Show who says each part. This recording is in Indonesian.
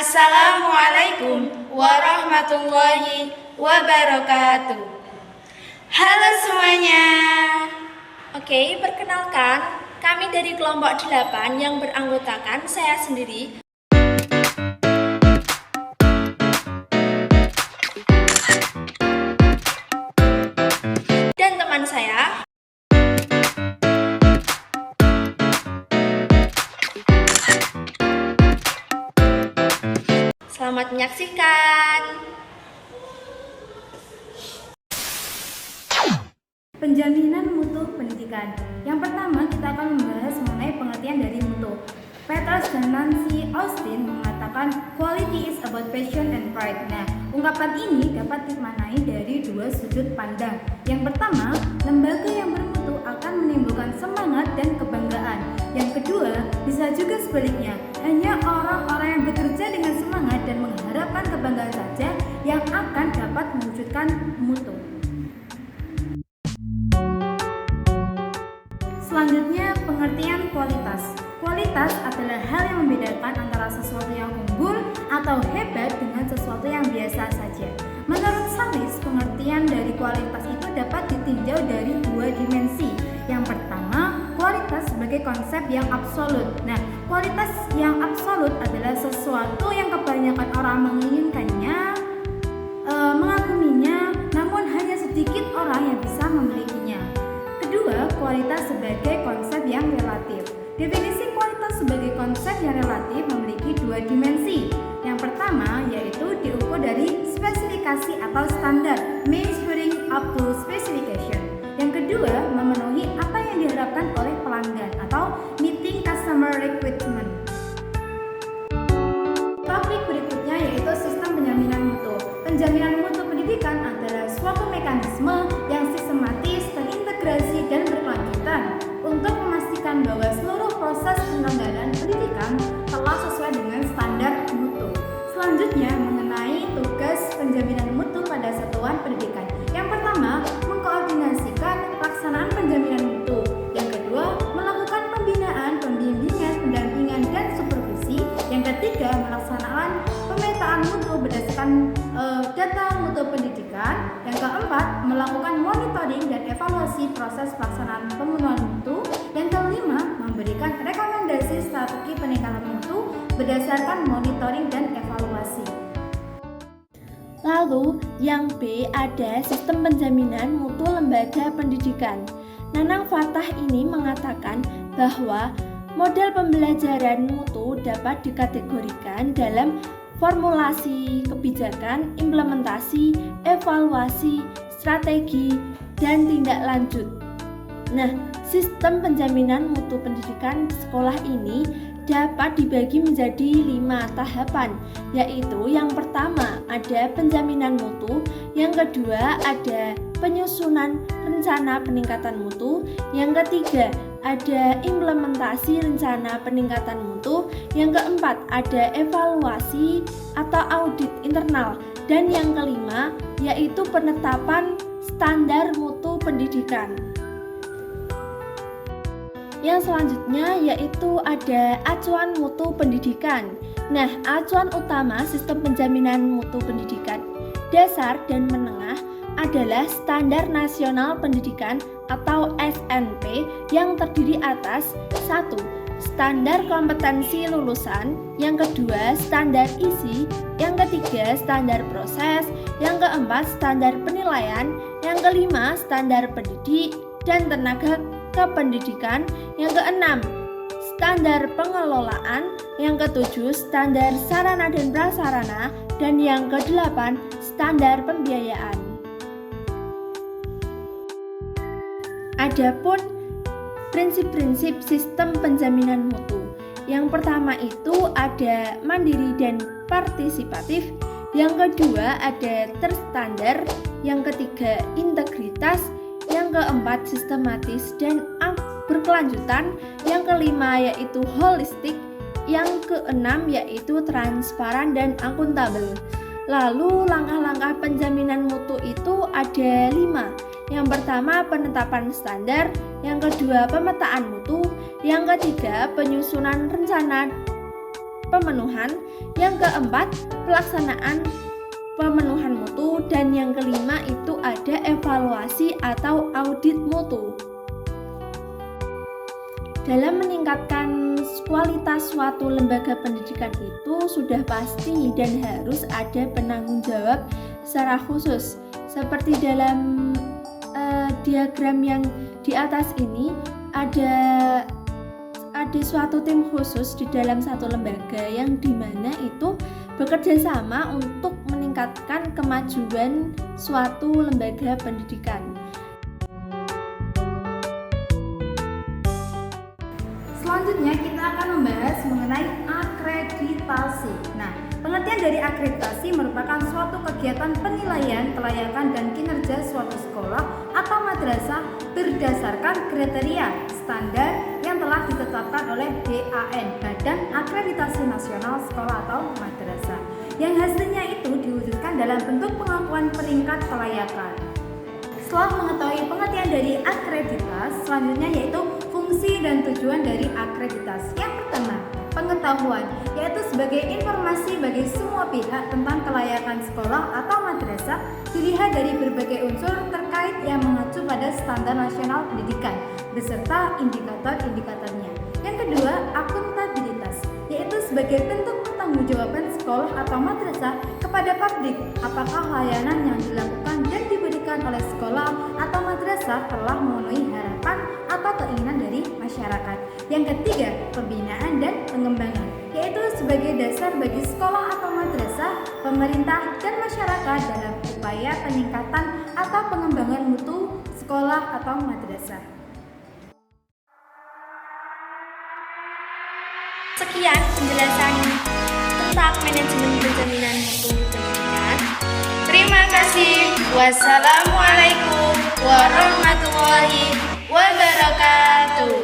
Speaker 1: Assalamualaikum warahmatullahi wabarakatuh. Halo semuanya.
Speaker 2: Oke, perkenalkan, kami dari kelompok 8 yang beranggotakan saya sendiri. Dan teman saya. Selamat menyaksikan.
Speaker 3: Penjaminan mutu pendidikan. Yang pertama kita akan membahas mengenai pengertian dari mutu. Peters dan Nancy Austin mengatakan quality is about passion and pride. Nah, ungkapan ini dapat dimaknai dari dua sudut pandang. Yang pertama, lembaga yang bermutu akan menimbulkan semangat dan kebanggaan. Yang kedua, bisa juga sebaliknya. Hanya orang-orang yang bekerja dengan semangat dan mengharapkan kebanggaan saja yang akan dapat mewujudkan mutu. Selanjutnya, pengertian kualitas. Kualitas adalah hal yang membedakan antara sesuatu yang unggul atau hebat dengan sesuatu yang biasa saja. Menurut Salis, pengertian dari kualitas itu dapat ditinjau dari dua dimensi. Yang pertama, kualitas sebagai konsep yang absolut. Nah, kualitas yang absolut adalah sesuatu yang kebanyakan orang menginginkannya, mengaguminya, namun hanya sedikit orang yang bisa memilikinya. Kedua, kualitas sebagai konsep yang relatif. Definisi kualitas sebagai konsep yang relatif memiliki dua dimensi. Yang pertama yaitu diukur dari spesifikasi atau standar, measuring up to specification. Yang kedua, memenuhi apa yang diharapkan oleh pelanggan atau meeting customer requirement. Topik berikutnya yaitu sistem penjaminan mutu. Penjaminan mutu pendidikan adalah suatu mekanisme yang sistematis, terintegrasi, dan berkelanjutan untuk memastikan bahwa seluruh proses penyelenggaraan pendidikan telah sesuai dengan standar mutu. Selanjutnya, mengenai tugas penjaminan mutu pada satuan pendidikan. Yang pertama, mengkoordinasikan pelaksanaan penjaminan mutu. Yang kedua, melakukan pembinaan, pembimbingan, pendampingan, dan supervisi. Yang ketiga, melaksanakan pemetaan mutu berdasarkan data mutu pendidikan. Yang keempat, melakukan monitoring dan evaluasi proses pelaksanaan pemenuhan mutu. Yang kelima, memberikan rekomendasi strategi peningkatan mutu berdasarkan monitoring dan evaluasi.
Speaker 2: Lalu, yang B ada sistem penjaminan mutu lembaga pendidikan. Nanang Fatah ini mengatakan bahwa model pembelajaran mutu dapat dikategorikan dalam formulasi kebijakan, implementasi, evaluasi, strategi, dan tindak lanjut. Nah, sistem penjaminan mutu pendidikan sekolah ini dapat dibagi menjadi 5 tahapan, yaitu yang pertama ada penjaminan mutu, yang kedua ada penyusunan rencana peningkatan mutu, yang ketiga ada implementasi rencana peningkatan mutu, yang keempat ada evaluasi atau audit internal, dan yang kelima yaitu penetapan standar mutu pendidikan. Yang selanjutnya yaitu ada acuan mutu pendidikan. Nah, acuan utama sistem penjaminan mutu pendidikan dasar dan menengah adalah Standar Nasional Pendidikan atau SNP yang terdiri atas 1. Standar kompetensi lulusan, yang kedua standar isi, yang ketiga standar proses, yang keempat standar penilaian, yang kelima standar pendidik dan tenaga kependidikan, yang keenam standar pengelolaan, yang ketujuh standar sarana dan prasarana, dan yang kedelapan standar pembiayaan. Adapun prinsip-prinsip sistem penjaminan mutu. Yang pertama itu ada mandiri dan partisipatif, yang kedua ada terstandar, yang ketiga integritas, yang keempat sistematis dan berkelanjutan, yang kelima yaitu holistik, yang keenam yaitu transparan dan akuntabel. Lalu langkah-langkah penjaminan mutu itu ada 5. Yang pertama penetapan standar, yang kedua pemetaan mutu, yang ketiga penyusunan rencana pemenuhan, yang keempat pelaksanaan pemenuhan mutu, dan yang kelima itu ada evaluasi atau audit mutu. Dalam meningkatkan kualitas suatu lembaga pendidikan itu sudah pasti dan harus ada penanggung jawab secara khusus. Seperti dalam diagram yang di atas ini ada suatu tim khusus di dalam satu lembaga yang dimana itu bekerja sama untuk meningkatkan kemajuan suatu lembaga pendidikan.
Speaker 3: Selanjutnya kita akan membahas mengenai akreditasi. Nah, pengertian dari akreditasi merupakan suatu kegiatan penilaian kelayakan dan kinerja suatu sekolah atau madrasah berdasarkan kriteria standar yang telah ditetapkan oleh BAN, Badan Akreditasi Nasional Sekolah atau Madrasah, yang hasilnya itu diwujudkan dalam bentuk pengakuan peringkat kelayakan. Setelah mengetahui pengertian dari akreditas, selanjutnya yaitu fungsi dan tujuan dari akreditas. Yang pertama, pengetahuan, yaitu sebagai informasi bagi semua pihak tentang kelayakan sekolah atau madrasah dilihat dari berbagai unsur terkait yang mengacu pada standar nasional pendidikan beserta indikator-indikatornya. Yang kedua, akuntabilitas, yaitu sebagai bentuk pertanggungjawaban sekolah atau madrasah kepada publik apakah layanan yang dilakukan dan diberikan oleh sekolah atau madrasah telah memenuhi harapan atau keinginan dari masyarakat. Yang ketiga, pembinaan dan pengembangan, yaitu sebagai dasar bagi sekolah atau madrasah, pemerintah, dan masyarakat dalam upaya peningkatan atau pengembangan mutu sekolah atau madrasah.
Speaker 1: Sekian penjelasan tentang manajemen penjaminan mutu pendidikan. Terima kasih. Wassalamualaikum warahmatullahi wabarakatuh.